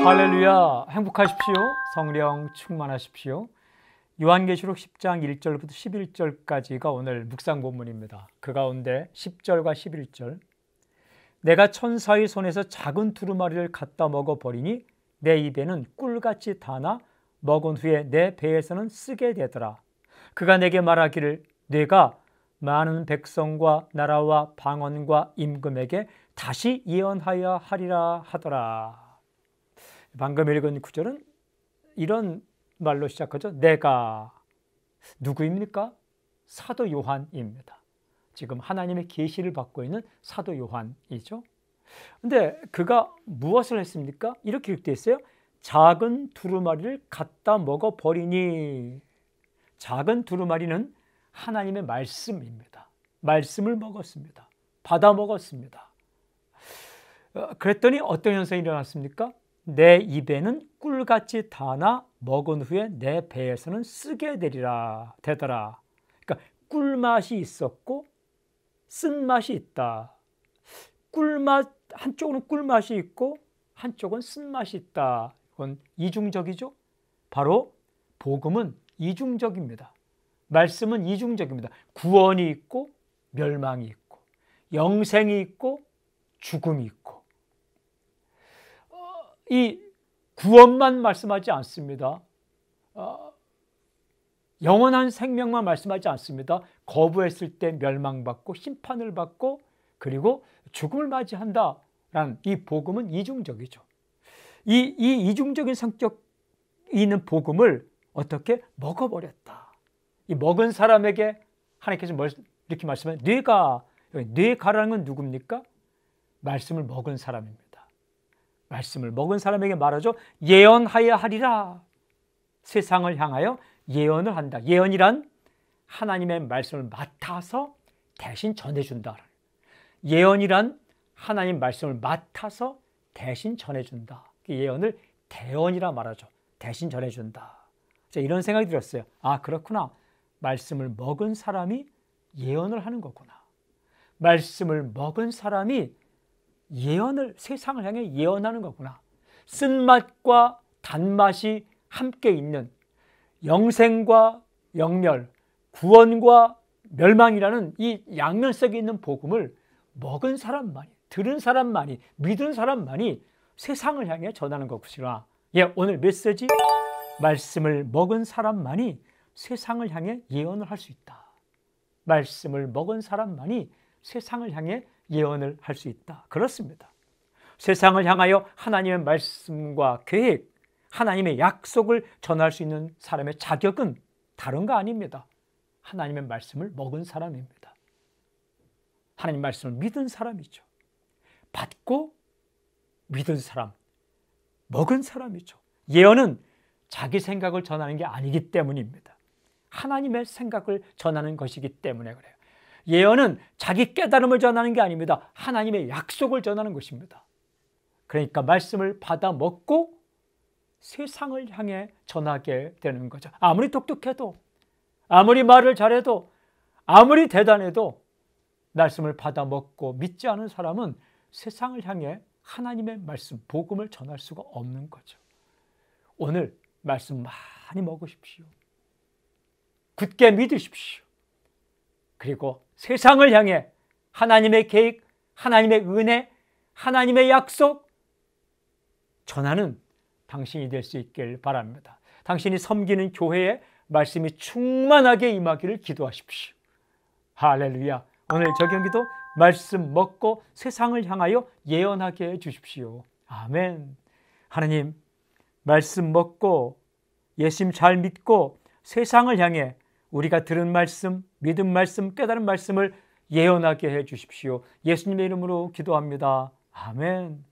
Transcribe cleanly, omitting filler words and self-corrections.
할렐루야, 행복하십시오. 성령 충만하십시오. 요한계시록 10장 1절부터 11절까지가 오늘 묵상 본문입니다. 그 가운데 10절과 11절, 내가 천사의 손에서 작은 두루마리를 갖다 먹어버리니 내 입에는 꿀같이 다나 먹은 후에 내 배에서는 쓰게 되더라. 그가 내게 말하기를 내가 많은 백성과 나라와 방언과 임금에게 다시 예언하여 하리라 하더라. 방금 읽은 구절은 이런 말로 시작하죠. 내가 누구입니까? 사도 요한입니다. 지금 하나님의 계시를 받고 있는 사도 요한이죠. 근데 그가 무엇을 했습니까? 이렇게 기록되어 있어요. 작은 두루마리를 갖다 먹어버리니. 작은 두루마리는 하나님의 말씀입니다. 말씀을 먹었습니다. 받아 먹었습니다. 그랬더니 어떤 현상이 일어났습니까? 내 입에는 꿀같이 다나 먹은 후에 내 배에서는 쓰게 되더라. 그러니까 꿀맛이 있었고 쓴맛이 있다. 꿀맛, 한쪽은 꿀맛이 있고 한쪽은 쓴맛이 있다. 이건 이중적이죠. 바로 복음은 이중적입니다. 말씀은 이중적입니다. 구원이 있고 멸망이 있고 영생이 있고 죽음이 있고, 이 구원만 말씀하지 않습니다. 영원한 생명만 말씀하지 않습니다. 거부했을 때 멸망받고 심판을 받고 그리고 죽음을 맞이한다라는 이 복음은 이중적이죠. 이 이중적인 성격이 있는 복음을 어떻게 먹어버렸다. 이 먹은 사람에게 하나님께서 이렇게 말씀하면 뇌가라는 건 누굽니까? 말씀을 먹은 사람입니다. 말씀을 먹은 사람에게 말하죠. 예언하여 하리라. 세상을 향하여 예언을 한다. 예언이란 하나님의 말씀을 맡아서 대신 전해준다. 예언이란 하나님 말씀을 맡아서 대신 전해준다. 그 예언을 대언이라 말하죠. 대신 전해준다. 자, 이런 생각이 들었어요. 아, 그렇구나. 말씀을 먹은 사람이 예언을 하는 거구나. 말씀을 먹은 사람이 예언을, 세상을 향해 예언하는 거구나. 쓴맛과 단맛이 함께 있는 영생과 영멸, 구원과 멸망이라는 이 양면성이 있는 복음을 먹은 사람만이, 들은 사람만이, 믿은 사람만이 세상을 향해 전하는 것이구나. 예, 오늘 메시지, 말씀을 먹은 사람만이 세상을 향해 예언을 할 수 있다. 말씀을 먹은 사람만이 세상을 향해 예언을 할 수 있다. 그렇습니다. 세상을 향하여 하나님의 말씀과 계획, 하나님의 약속을 전할 수 있는 사람의 자격은 다른 거 아닙니다. 하나님의 말씀을 먹은 사람입니다. 하나님 말씀을 믿은 사람이죠. 받고 믿은 사람, 먹은 사람이죠. 예언은 자기 생각을 전하는 게 아니기 때문입니다. 하나님의 생각을 전하는 것이기 때문에 그래요. 예언은 자기 깨달음을 전하는 게 아닙니다. 하나님의 약속을 전하는 것입니다. 그러니까 말씀을 받아 먹고 세상을 향해 전하게 되는 거죠. 아무리 똑똑해도, 아무리 말을 잘해도, 아무리 대단해도 말씀을 받아 먹고 믿지 않은 사람은 세상을 향해 하나님의 말씀, 복음을 전할 수가 없는 거죠. 오늘 말씀 많이 먹으십시오. 굳게 믿으십시오. 그리고 세상을 향해 하나님의 계획, 하나님의 은혜, 하나님의 약속 전하는 당신이 될 수 있길 바랍니다. 당신이 섬기는 교회에 말씀이 충만하게 임하기를 기도하십시오. 할렐루야. 오늘 저경기도 말씀 먹고 세상을 향하여 예언하게 해 주십시오. 아멘. 하나님, 말씀 먹고 예수님 잘 믿고 세상을 향해 우리가 들은 말씀, 믿은 말씀, 깨달은 말씀을 예언하게 해 주십시오. 예수님의 이름으로 기도합니다. 아멘.